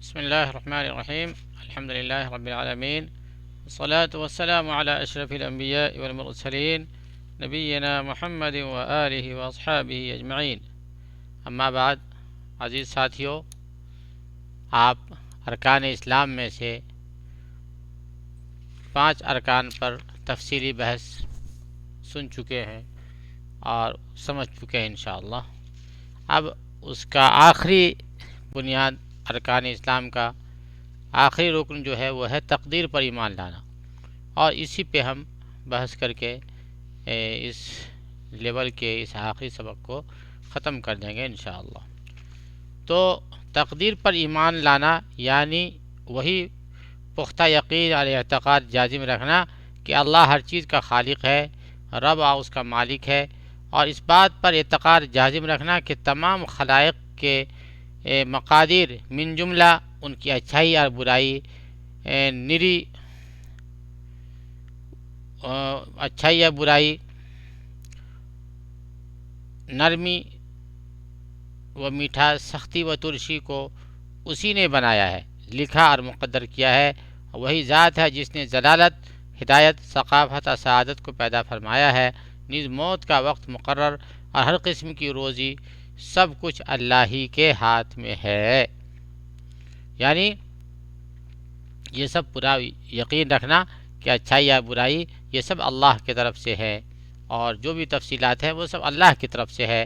بسم الله الرحمن الرحيم. الحمد لله رب العالمين، والصلاة والسلام على أشرف الأنبياء والمرسلين نبينا محمد وآله وأصحابه أجمعين. اما بعد، عزیز ساتھیوں، آپ ارکان اسلام میں سے 5 ارکان پر تفصیلی بحث سن چکے ہیں اور سمجھ چکے ہیں انشاءاللہ۔ اب اس کا آخری بنیاد ارکان اسلام کا آخری رکن جو ہے وہ ہے تقدیر پر ایمان لانا، اور اسی پہ ہم بحث کر کے اس لیول کے اس آخری سبق کو ختم کر دیں گے انشاءاللہ۔ تو تقدیر پر ایمان لانا یعنی وہی پختہ یقین اور اعتقاد جازم رکھنا کہ اللہ ہر چیز کا خالق ہے، رب اور اس کا مالک ہے، اور اس بات پر اعتقاد جازم رکھنا کہ تمام خلائق کے مقادیر من جملہ ان کی اچھائی اور برائی، نری اچھائی یا برائی، نرمی و میٹھا، سختی و ترشی کو اسی نے بنایا ہے، لکھا اور مقدر کیا ہے۔ وہی ذات ہے جس نے ضلالت، ہدایت، ثقافت اور سعادت کو پیدا فرمایا ہے، نیز موت کا وقت مقرر اور ہر قسم کی روزی سب کچھ اللہ ہی کے ہاتھ میں ہے۔ یعنی یہ سب پورا یقین رکھنا کہ اچھائی یا برائی یہ سب اللہ کی طرف سے ہے، اور جو بھی تفصیلات ہیں وہ سب اللہ کی طرف سے ہے،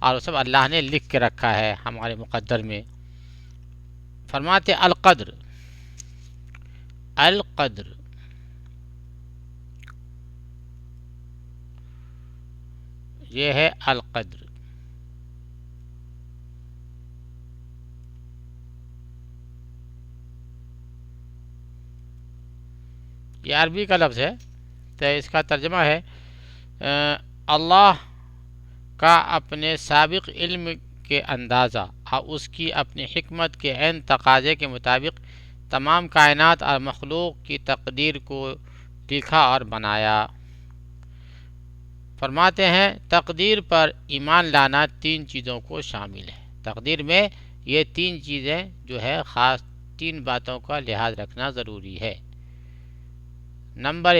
اور وہ سب اللہ نے لکھ کے رکھا ہے ہمارے مقدر میں۔ فرماتے القدر، القدر یہ ہے القدر، یہ عربی کا لفظ ہے، تو اس کا ترجمہ ہے اللہ کا اپنے سابق علم کے اندازہ اور اس کی اپنی حکمت کے عین تقاضے کے مطابق تمام کائنات اور مخلوق کی تقدیر کو لکھا اور بنایا۔ فرماتے ہیں تقدیر پر ایمان لانا 3 چیزوں کو شامل ہے۔ تقدیر میں یہ 3 چیزیں جو ہے خاص 3 باتوں کا لحاظ رکھنا ضروری ہے۔ نمبر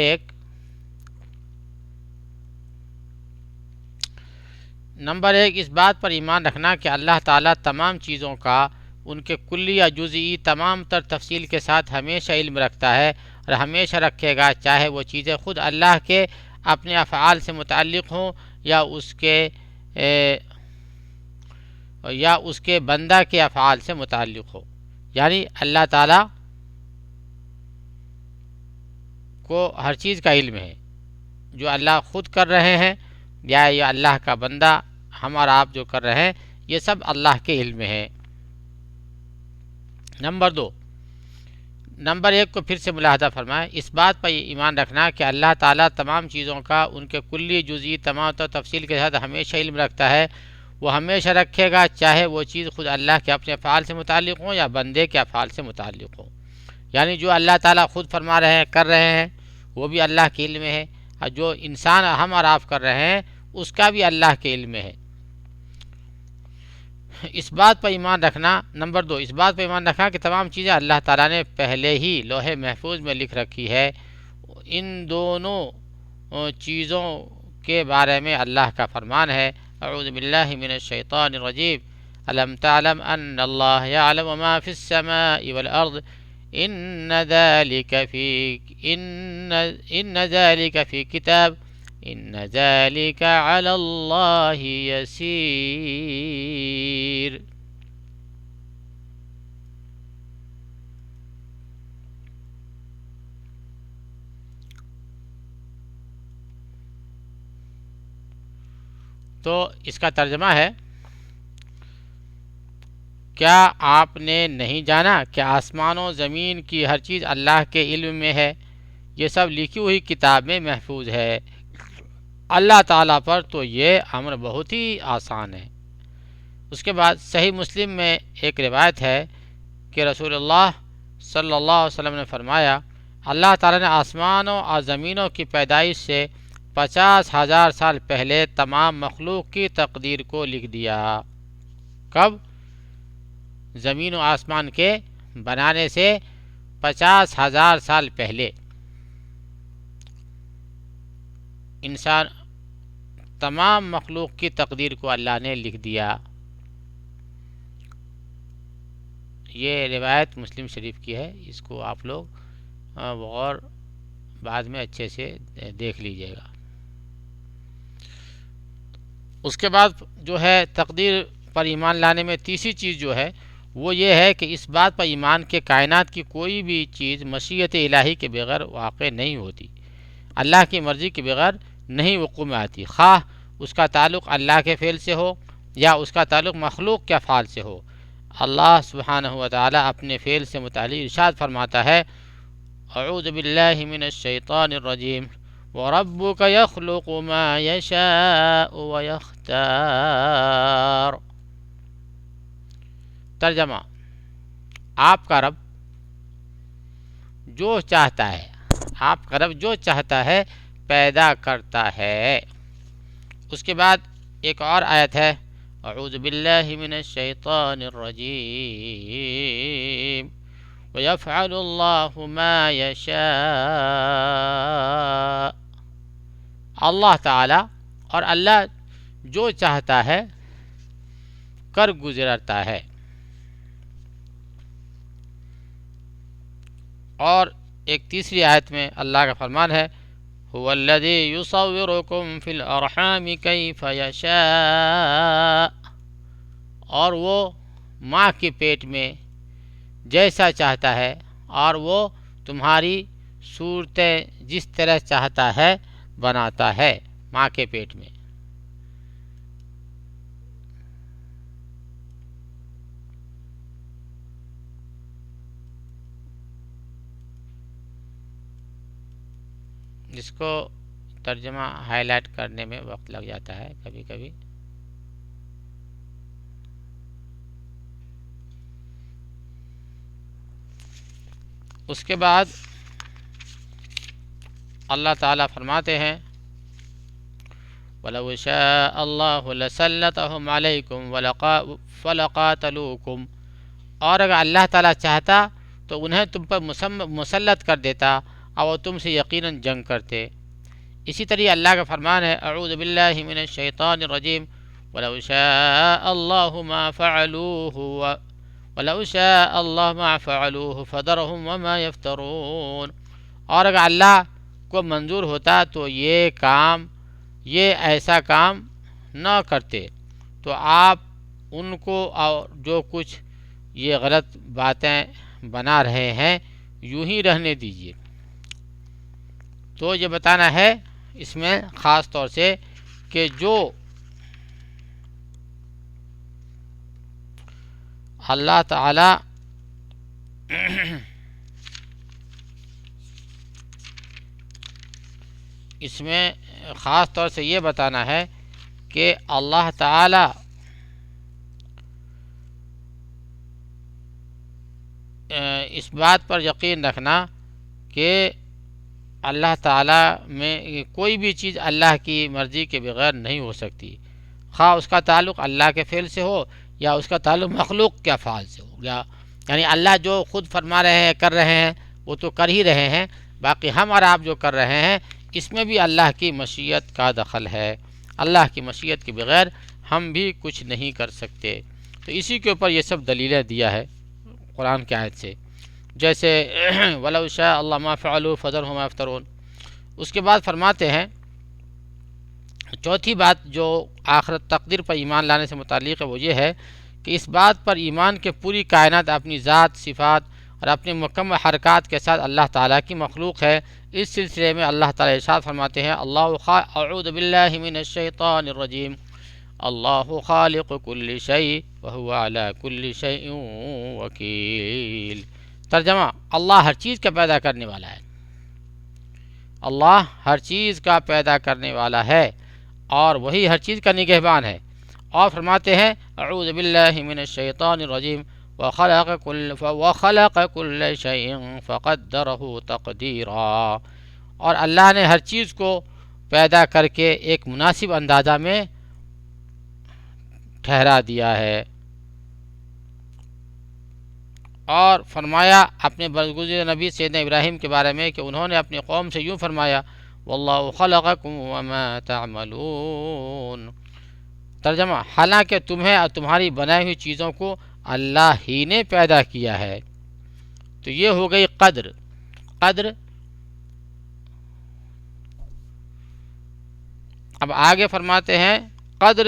1، اس بات پر ایمان رکھنا کہ اللہ تعالیٰ تمام چیزوں کا ان کے کلی یا جزئی تمام تر تفصیل کے ساتھ ہمیشہ علم رکھتا ہے اور ہمیشہ رکھے گا، چاہے وہ چیزیں خود اللہ کے اپنے افعال سے متعلق ہوں یا اس کے بندہ کے افعال سے متعلق ہو۔ یعنی اللہ تعالیٰ کو ہر چیز کا علم ہے، جو اللہ خود کر رہے ہیں یا یہ اللہ کا بندہ ہم اور آپ جو کر رہے ہیں، یہ سب اللہ کے علم میں ہے۔ نمبر 1 کو پھر سے ملاحظہ فرمائیں، اس بات پر ایمان رکھنا کہ اللہ تعالیٰ تمام چیزوں کا ان کے کلی جزئی تمام تر تفصیل کے ساتھ ہمیشہ علم رکھتا ہے، وہ ہمیشہ رکھے گا، چاہے وہ چیز خود اللہ کے اپنے افعال سے متعلق ہوں یا بندے کے افعال سے متعلق ہوں۔ یعنی جو اللہ تعالیٰ خود فرما رہے ہیں، کر رہے ہیں، وہ بھی اللہ کے علم میں ہے، اور جو انسان ہم اور آپ کر رہے ہیں اس کا بھی اللہ کے علم میں ہے۔ اس بات پر ایمان رکھنا، نمبر 2، اس بات پر ایمان رکھنا کہ تمام چیزیں اللہ تعالیٰ نے پہلے ہی لوح محفوظ میں لکھ رکھی ہے۔ ان دونوں چیزوں کے بارے میں اللہ کا فرمان ہے، اعوذ باللہ من الشیطان الرجیم، الم تعلم ان اللہ یعلم ما فی السماء والارض ان ذلك فی کتاب ان ذلك علی اللہ یسیر۔ تو اس کا ترجمہ ہے، کیا آپ نے نہیں جانا کہ آسمان و زمین کی ہر چیز اللہ کے علم میں ہے، یہ سب لکھی ہوئی کتاب میں محفوظ ہے۔ اللہ تعالیٰ پر تو یہ امر بہت ہی آسان ہے۔ اس کے بعد صحیح مسلم میں ایک روایت ہے کہ رسول اللہ صلی اللہ علیہ وسلم نے فرمایا، اللہ تعالیٰ نے آسمانوں اور زمینوں کی پیدائش سے 50,000 سال پہلے تمام مخلوق کی تقدیر کو لکھ دیا۔ کب؟ زمین و آسمان کے بنانے سے 50,000 سال پہلے انسان تمام مخلوق کی تقدیر کو اللہ نے لکھ دیا۔ یہ روایت مسلم شریف کی ہے، اس کو آپ لوگ غور بعد میں اچھے سے دیکھ لیجئے گا۔ اس کے بعد جو ہے تقدیر پر ایمان لانے میں تیسری چیز جو ہے وہ یہ ہے کہ اس بات پر ایمان کے کائنات کی کوئی بھی چیز مشیت الہی کے بغیر واقع نہیں ہوتی، اللہ کی مرضی کے بغیر نہیں وقوع میں آتی، خواہ اس کا تعلق اللہ کے فعل سے ہو یا اس کا تعلق مخلوق کے افعال سے ہو۔ اللہ سبحانہ و تعالی اپنے فعل سے متعلق ارشاد فرماتا ہے، اعوذ باللہ من الشیطان الرجیم وَرَبُّكَ يَخْلُقُ مَا يَشَاءُ وَيَخْتَارُ۔ ترجمہ: آپ کا رب جو چاہتا ہے، آپ کا رب جو چاہتا ہے پیدا کرتا ہے۔ اس کے بعد ایک اور آیت ہے، اعوذ باللہ من الشیطان الرجیم وَيَفْعَلُ اللَّهُ مَا يَشَاءُ۔ اللہ تعالی اور اللہ جو چاہتا ہے کر گزرتا ہے۔ اور ایک تیسری آیت میں اللہ کا فرمان ہے، هُوَ الَّذِي يُصَوِّرُكُمْ فِي الْأَرْحَامِ كَيْفَ يَشَاءُ۔ اور وہ ماں کے پیٹ میں جیسا چاہتا ہے اور وہ تمہاری صورتیں جس طرح چاہتا ہے بناتا ہے ماں کے پیٹ میں۔ جس کو ترجمہ ہائی لائٹ کرنے میں وقت لگ جاتا ہے کبھی کبھی۔ اس کے بعد اللہ تعالیٰ فرماتے ہیں، وَلَوْ شَاءَ اللَّهُ لَسَلَّطَهُمْ عَلَيْكُمْ فَلَقَاتَلُوكُمْ۔ اور اگر اللہ تعالیٰ چاہتا تو انہیں تم پر مسلط کر دیتا اور وہ تم سے یقیناً جنگ کرتے۔ اسی طرح اللہ کا فرمان ہے، اعوذ باللہ من الشیطان الرجیم وَلَوْ شَاءَ اللَّهُ مَا فَعَلُوهُ وَلَوْ شَاءَ اللَّهُ مَا فَعَلُوهُ فَذَرْهُمْ وَمَا يَفْتَرُونَ۔ اور اگر اللہ کو منظور ہوتا تو یہ ایسا کام نہ کرتے، تو آپ ان کو اور جو کچھ یہ غلط باتیں بنا رہے ہیں یوں ہی رہنے دیجیے۔ تو یہ بتانا ہے اس میں خاص طور سے کہ جو اللہ تعالی اس میں خاص طور سے یہ بتانا ہے کہ اللہ تعالی اس بات پر یقین رکھنا کہ اللہ تعالی میں کوئی بھی چیز اللہ کی مرضی کے بغیر نہیں ہو سکتی، خواہ اس کا تعلق اللہ کے فعل سے ہو یا اس کا تعلق مخلوق کے افعال سے ہو، یعنی اللہ جو خود فرما رہے ہیں کر رہے ہیں وہ تو کر ہی رہے ہیں، باقی ہم اور آپ جو کر رہے ہیں اس میں بھی اللہ کی مشیت کا دخل ہے۔ اللہ کی مشیت کے بغیر ہم بھی کچھ نہیں کر سکتے۔ تو اسی کے اوپر یہ سب دلیلیں دیا ہے قرآن کی آیت سے، جیسے وَلَوْ شَاءَ اللَّهُ مَا فَعَلُوهُ فَذَرْهُمْ وَمَا يَفْتَرُونَ۔ اس کے بعد فرماتے ہیں چوتھی بات جو آخرت تقدیر پر ایمان لانے سے متعلق ہے وہ یہ ہے کہ اس بات پر ایمان کے پوری کائنات اپنی ذات، صفات اور اپنے مکمل حرکات کے ساتھ اللہ تعالیٰ کی مخلوق ہے۔ اس سلسلے میں اللہ تعالیٰ ارشاد فرماتے ہیں، اعوذ باللہ من الشیطان الرجیم اللہ خالق کل شیء وہو علی کل شیء وکیل۔ ترجمہ: اللہ ہر چیز کا پیدا کرنے والا ہے، اللہ ہر چیز کا پیدا کرنے والا ہے اور وہی ہر چیز کا نگہبان ہے۔ اور فرماتے ہیں، اعوذ باللہ من الشیطان الرجیم وخلق کل شیء فقدرہ تقدیرا۔ اور اللہ نے ہر چیز کو پیدا کر کے ایک مناسب اندازہ میں ٹھہرا دیا ہے۔ اور فرمایا اپنے برگزیدہ نبی سیدنا ابراہیم کے بارے میں کہ انہوں نے اپنی قوم سے یوں فرمایا واللہ خلقکم وما تعملون، ترجمہ حالانکہ تمہیں اور تمہاری بنائی ہوئی چیزوں کو اللہ ہی نے پیدا کیا ہے۔ تو یہ ہو گئی قدر۔ قدر اب آگے فرماتے ہیں قدر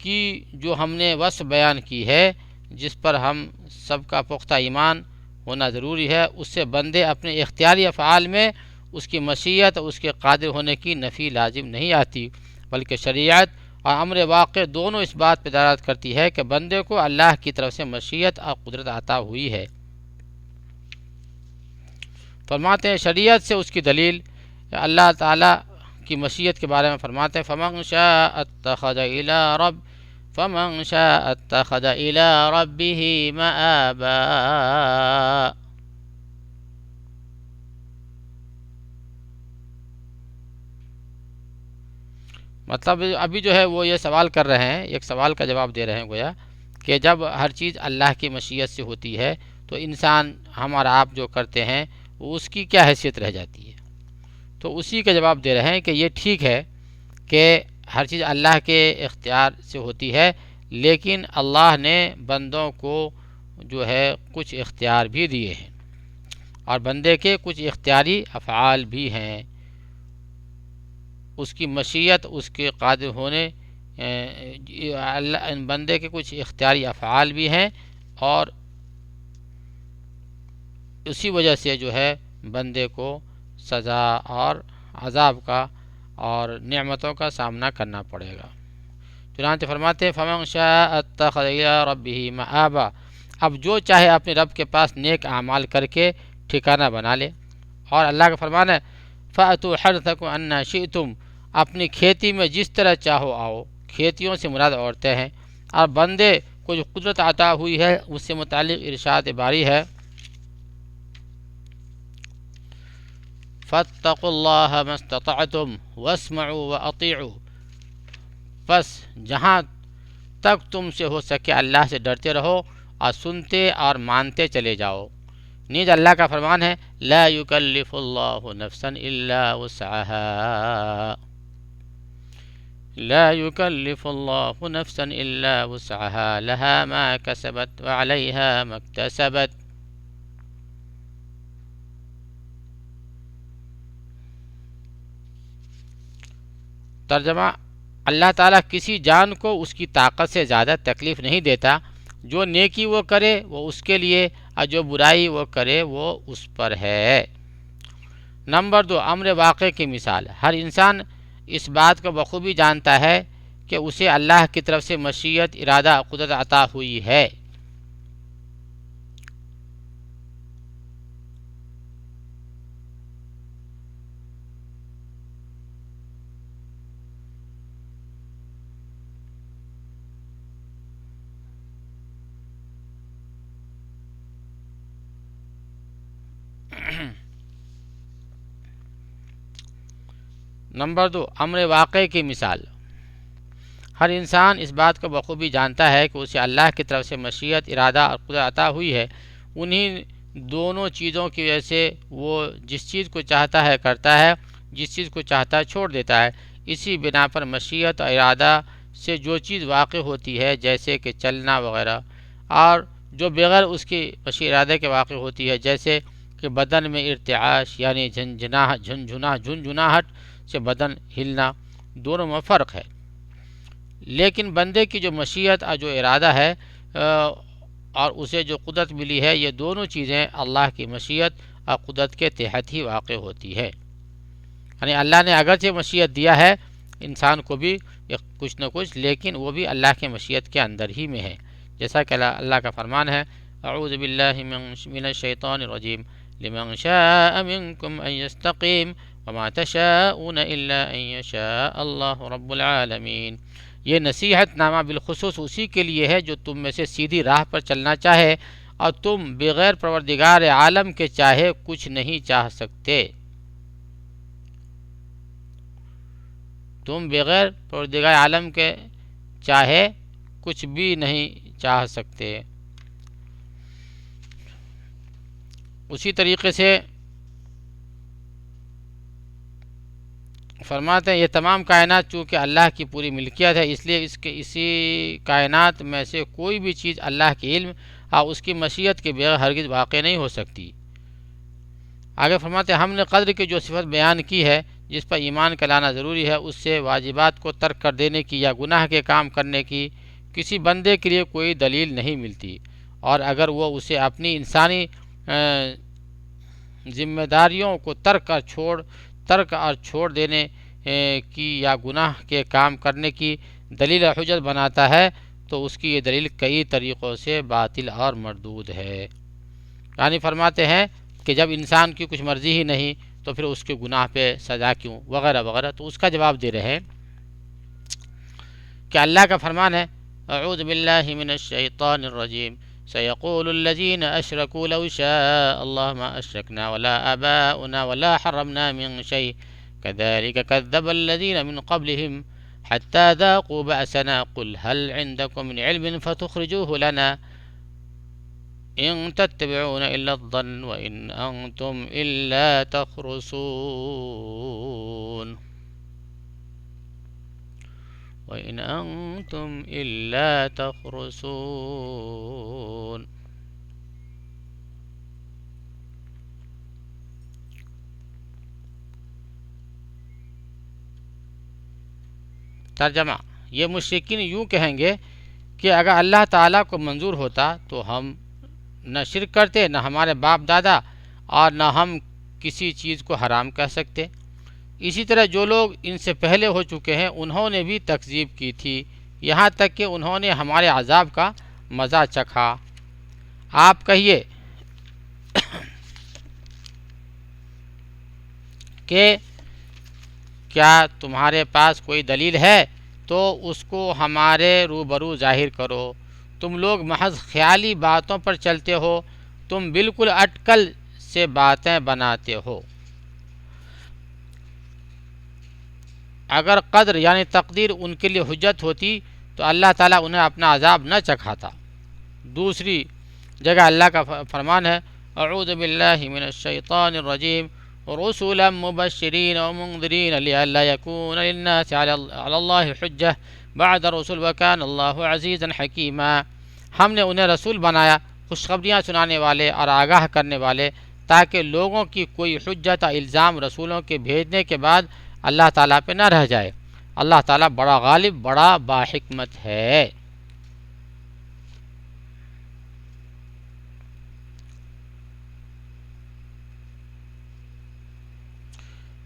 کی جو ہم نے وصف بیان کی ہے، جس پر ہم سب کا پختہ ایمان ہونا ضروری ہے، اس سے بندے اپنے اختیاری افعال میں اس کی مشیت اور اس کے قادر ہونے کی نفی لازم نہیں آتی، بلکہ شریعت اور امر واقع دونوں اس بات پہ دلالت کرتی ہے کہ بندے کو اللہ کی طرف سے مشیت اور قدرت عطا ہوئی ہے۔ فرماتے ہیں شریعت سے اس کی دلیل اللہ تعالیٰ کی مشیت کے بارے میں فرماتے ہیں فمن شاء اتخذ الى ربه مآبا، مطلب ابھی جو ہے وہ یہ سوال کر رہے ہیں، ایک سوال کا جواب دے رہے ہیں گویا کہ جب ہر چیز اللہ کی مشیت سے ہوتی ہے تو انسان ہم اور آپ جو کرتے ہیں وہ اس کی کیا حیثیت رہ جاتی ہے؟ تو اسی کا جواب دے رہے ہیں کہ یہ ٹھیک ہے کہ ہر چیز اللہ کے اختیار سے ہوتی ہے، لیکن اللہ نے بندوں کو جو ہے کچھ اختیار بھی دیے ہیں، اور بندے کے کچھ اختیاری افعال بھی ہیں، اس کی مشیت اس کے قادر ہونے بندے کے کچھ اختیاری افعال بھی ہیں، اور اسی وجہ سے جو ہے بندے کو سزا اور عذاب کا اور نعمتوں کا سامنا کرنا پڑے گا۔ چنانچہ فرماتے ہیں فمن شاء اتخذ الی ربہ مآبا، اب جو چاہے اپنے رب کے پاس نیک اعمال کر کے ٹھکانہ بنا لے۔ اور اللہ کا فرمان ہے فأتوا حرثکم انا شئتم، اپنی کھیتی میں جس طرح چاہو آؤ، کھیتیوں سے مراد عورتیں ہیں، اور بندے کو جو قدرت عطا ہوئی ہے اس سے متعلق ارشاد باری ہے فاتقوا اللہ ما استطعتم واسمعوا واطیعوا، بس جہاں تک تم سے ہو سکے اللہ سے ڈرتے رہو اور سنتے اور مانتے چلے جاؤ۔ نیز اللہ کا فرمان ہے لا یکلف اللہ نفسا الا وسعها، لا یکلف اللہ نفسا الا وسعها لها ما کسبت وعلیها ما اکتسبت۔ ترجمہ اللہ تعالیٰ کسی جان کو اس کی طاقت سے زیادہ تکلیف نہیں دیتا، جو نیکی وہ کرے وہ اس کے لیے اور جو برائی وہ کرے وہ اس پر ہے۔ نمبر 2 امر واقع کی مثال، ہر انسان اس بات کو بخوبی جانتا ہے کہ اسے اللہ کی طرف سے مشیت، ارادہ، قدرت عطا ہوئی ہے۔ نمبر 2 امر واقع کی مثال، ہر انسان اس بات کو بخوبی جانتا ہے کہ اسے اللہ کی طرف سے مشیت، ارادہ اور قدرت عطا ہوئی ہے۔ انہی دونوں چیزوں کی وجہ سے وہ جس چیز کو چاہتا ہے کرتا ہے، جس چیز کو چاہتا ہے چھوڑ دیتا ہے۔ اسی بنا پر مشیت اور ارادہ سے جو چیز واقع ہوتی ہے جیسے کہ چلنا وغیرہ، اور جو بغیر اس کی مشیت ارادے کے واقع ہوتی ہے جیسے کہ بدن میں ارتعاش یعنی جھنجھناہٹ سے بدن ہلنا، دونوں میں فرق ہے۔ لیکن بندے کی جو مشیت اور جو ارادہ ہے اور اسے جو قدرت ملی ہے، یہ دونوں چیزیں اللہ کی مشیت اور قدرت کے تحت ہی واقع ہوتی ہے۔ یعنی اللہ نے اگرچہ مشیت دیا ہے انسان کو بھی کچھ نہ کچھ، لیکن وہ بھی اللہ کی مشیت کے اندر ہی میں ہے، جیسا کہ اللہ کا فرمان ہے اعوذ باللہ من الشیطان الرجیم لمن شاء منکم ان یستقیم وما تشاءون الا ان یشاء اللہ رب العالمین۔ یہ نصیحت نامہ بالخصوص اسی کے لیے ہے جو تم میں سے سیدھی راہ پر چلنا چاہے، اور تم بغیر پروردگار عالم کے چاہے کچھ نہیں چاہ سکتے۔ تم بغیر پروردگار عالم کے چاہے کچھ بھی نہیں چاہ سکتے۔ اسی طریقے سے فرماتے ہیں یہ تمام کائنات چونکہ اللہ کی پوری ملکیت ہے، اس لیے اسی کائنات میں سے کوئی بھی چیز اللہ کے علم اور اس کی مشیت کے بغیر ہرگز واقع نہیں ہو سکتی۔ آگے فرماتے ہیں ہم نے قدر کی جو صفت بیان کی ہے جس پر ایمان کا لانا ضروری ہے، اس سے واجبات کو ترک کر دینے کی یا گناہ کے کام کرنے کی کسی بندے کے لیے کوئی دلیل نہیں ملتی، اور اگر وہ اسے اپنی انسانی ذمہ داریوں کو ترک اور چھوڑ دینے کی یا گناہ کے کام کرنے کی دلیل حجت بناتا ہے تو اس کی یہ دلیل کئی طریقوں سے باطل اور مردود ہے۔ یعنی فرماتے ہیں کہ جب انسان کی کچھ مرضی ہی نہیں تو پھر اس کے گناہ پہ سزا کیوں وغیرہ وغیرہ، تو اس کا جواب دے رہے ہیں کہ اللہ کا فرمان ہے اعوذ باللہ من الشیطان الرجیم سيقول الذين أشركوا لو شاء الله ما أشركنا ولا آباؤنا ولا حرمنا من شيء كذلك كذب الذين من قبلهم حتى ذاقوا بأسنا قل هل عندكم من علم فتخرجوه لنا إن تتبعون إلا الظن وإن أنتم إلا تخرصون وإن أنتم إلا تخرصون۔ ترجمہ، یہ مشرکین یوں کہیں گے کہ اگر اللہ تعالیٰ کو منظور ہوتا تو ہم نہ شرک کرتے، نہ ہمارے باپ دادا، اور نہ ہم کسی چیز کو حرام کہہ سکتے۔ اسی طرح جو لوگ ان سے پہلے ہو چکے ہیں انہوں نے بھی تکذیب کی تھی، یہاں تک کہ انہوں نے ہمارے عذاب کا مزہ چکھا۔ آپ کہیے کہ کیا تمہارے پاس کوئی دلیل ہے تو اس کو ہمارے روبرو ظاہر کرو، تم لوگ محض خیالی باتوں پر چلتے ہو، تم بالکل اٹکل سے باتیں بناتے ہو۔ اگر قدر یعنی تقدیر ان کے لیے حجت ہوتی تو اللہ تعالیٰ انہیں اپنا عذاب نہ چکھاتا۔ دوسری جگہ اللہ کا فرمان ہے اعوذ باللہ من الشیطان الرجیم رسلا مبشرین ومنذرین لئلا یکون للناس علی اللہ حجہ بعد الرسل وکان اللہ عزیزا حکیما۔ ہم نے انہیں رسول بنایا، خوشخبریاں سنانے والے اور آگاہ کرنے والے، تاکہ لوگوں کی کوئی حجت الزام رسولوں کے بھیجنے کے بعد اللہ تعالیٰ پہ نہ رہ جائے۔ اللہ تعالیٰ بڑا غالب، بڑا باحکمت ہے۔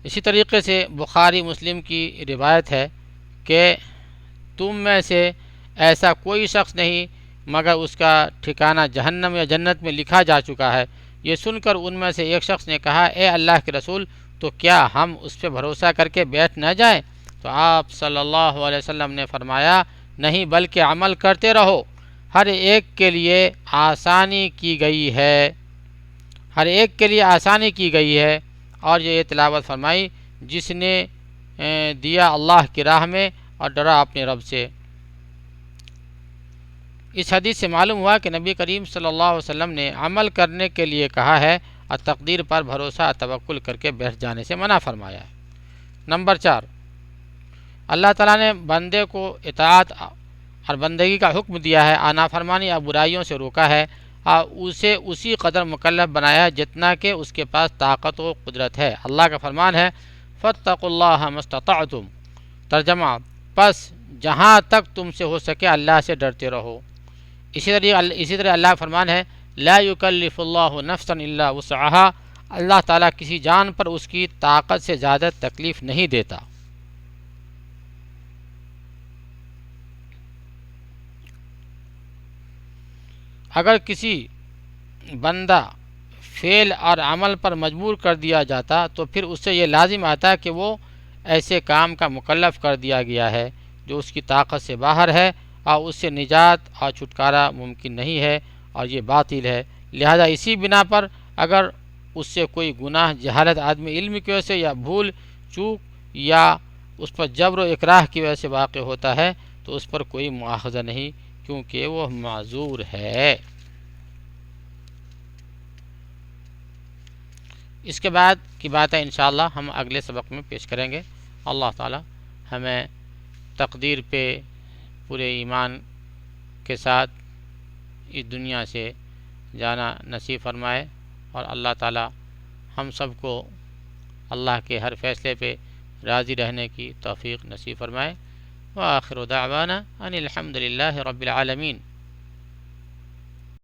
اسی طریقے سے بخاری مسلم کی روایت ہے کہ تم میں سے ایسا کوئی شخص نہیں مگر اس کا ٹھکانہ جہنم یا جنت میں لکھا جا چکا ہے۔ یہ سن کر ان میں سے ایک شخص نے کہا اے اللہ کے رسول، تو کیا ہم اس پہ بھروسہ کر کے بیٹھ نہ جائیں؟ تو آپ صلی اللہ علیہ وسلم نے فرمایا نہیں، بلکہ عمل کرتے رہو، ہر ایک کے لیے آسانی کی گئی ہے، ہر ایک کے لیے آسانی کی گئی ہے۔ اور یہ تلاوت فرمائی جس نے دیا اللہ کی راہ میں اور ڈرا اپنے رب سے۔ اس حدیث سے معلوم ہوا کہ نبی کریم صلی اللہ علیہ وسلم نے عمل کرنے کے لیے کہا ہے اور تقدیر پر بھروسہ توکل کر کے بیٹھ جانے سے منع فرمایا ہے۔ نمبر 4، اللہ تعالیٰ نے بندے کو اطاعت اور بندگی کا حکم دیا ہے، نافرمانی اور برائیوں سے روکا ہے اور اسے اسی قدر مکلف بنایا ہے جتنا کہ اس کے پاس طاقت و قدرت ہے۔ اللہ کا فرمان ہے فاتقوا اللہ ما استطعتم۔ ترجمہ، پس جہاں تک تم سے ہو سکے اللہ سے ڈرتے رہو۔ اسی طرح اللہ کا فرمان ہے لا یکلف اللہ نفسا الا وسعها۔ اللہ تعالیٰ کسی جان پر اس کی طاقت سے زیادہ تکلیف نہیں دیتا۔ اگر کسی بندہ فعل اور عمل پر مجبور کر دیا جاتا تو پھر اس سے یہ لازم آتا کہ وہ ایسے کام کا مکلف کر دیا گیا ہے جو اس کی طاقت سے باہر ہے اور اس سے نجات اور چھٹکارا ممکن نہیں ہے، اور یہ باطل ہے۔ لہذا اسی بنا پر اگر اس سے کوئی گناہ جہالت آدمی علم کی وجہ سے یا بھول چوک یا اس پر جبر و اکراہ کی وجہ سے واقع ہوتا ہے تو اس پر کوئی مواخذہ نہیں، کیونکہ وہ معذور ہے۔ اس کے بعد کی بات ہے انشاءاللہ ہم اگلے سبق میں پیش کریں گے. اللہ تعالی ہمیں تقدیر پہ پورے ایمان کے ساتھ اس دنیا سے جانا نصیب فرمائے اور اللہ تعالی ہم سب کو اللہ کے ہر فیصلے پہ راضی رہنے کی توفیق نصیب فرمائے. وآخر دعوانا ان الحمد للہ رب العالمین.